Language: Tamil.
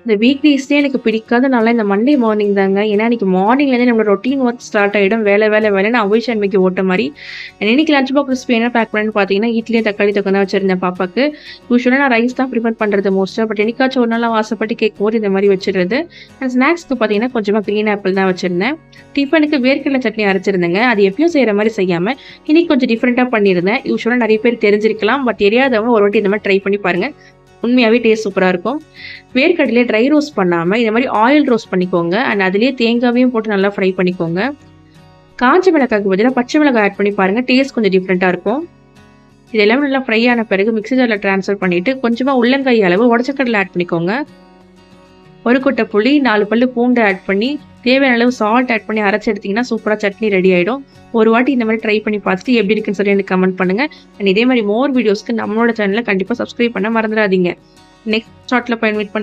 இந்த வீக் டேஸ்லயே எனக்கு பிடிக்காத நாள்னா இந்த மண்டே மார்னிங் தாங்க. ஏன்னா, அன்னைக்கு மார்னிங்லேருந்தே நம்மளோட ரொட்டீன் ஒர்க் ஸ்டார்ட் ஆயிடும். வேலை, வேலை, வேலைன்னு அவ்வை சண்முகி ஓட்ட மாரி. இன்னைக்கு லஞ்ச் பாக்ஸ் ரெசிபி என்ன பேக் பண்ணேன்னு பார்த்தீங்கன்னா, இட்லியும் தக்காளி தொக்கும் தான் வச்சிருந்தேன் பாப்பாக்கு. யூசுவலா நான் ரைஸ் தான் ப்ரிப்பேர் பண்றது மோஸ்ட்டா. பட் என்னைக்காச்சும் ஒரு நாள் அவ ஆசைப்பட்டு கேட்கும்போது இந்த மாரி வச்சுடுறது. ஸ்நாக்ஸ்க்கு பார்த்தீங்கன்னா, கொஞ்சமா கிரீன் ஆப்பிள் தான் வச்சிருந்தேன். டிஃபனுக்கு வேர்க்கடலை சட்னி அரைச்சிருந்தேங்க. அது எப்பயும் செய்ற மாரி செய்யாம, இன்னைக்கு கொஞ்சம் டிஃபரெண்ட்டா பண்ணியிருந்தேன். யூசுவலா நெறைய பேர் தெரிஞ்சிருக்கலாம். பட் தெரியாதவங்க ஒரு வாட்டி இந்த மாரி ட்ரை பண்ணி பாருங்க. உண்மையாவே டேஸ்ட் சூப்பரா இருக்கும். வேர்க்கடலைய ட்ரை ரோஸ்ட் பண்ணாம, இந்த மாரி ஆயில் ரோஸ்ட் பண்ணிக்கோங்க. அண்ட் அதிலேயே தேங்காவையும் போட்டு நல்லா ஃப்ரை பண்ணிக்கோங்க. காஞ்ச மிளகாய்க்கு பதிலா பச்சை மிளகாய் ஆட் பண்ணி பாருங்க. டேஸ்ட் கொஞ்சம் டிஃபரெண்ட்டா இருக்கும். இது எல்லாமே நல்லா ஃப்ரை ஆன பிறகு மிக்ஸி ஜார்ல ட்ரான்ஸ்ஃபர் பண்ணிட்டு, கொஞ்சமா உள்ளங்கை அளவு உடைச்ச கடலை ஆட் பண்ணிக்கோங்க. ஒரு கொட்டை புளி, 4 பல்லு பூண்டு ஆட் பண்ணி, தேவையான அளவு சால்ட் ஆட் பண்ணி அரைச்சு எடுத்தீங்கன்னா, சூப்பரா சட்னி ரெடி ஆயிடும். ஒரு வாட்டி இந்த மாரி ட்ரை பண்ணி பார்த்துட்டு எப்படி இருக்குன்னு சொல்லி எனக்கு கமெண்ட் பண்ணுங்க. அண்ட் இதே மாரி மோர் வீடியோஸ்க்கு நம்மளோட சேனல கண்டிப்பா சப்ஸ்கிரைப் பண்ண மறந்துடாதீங்க. நெக்ஸ்ட் ஷார்ட்ல போய் மீட் பண்றேன்.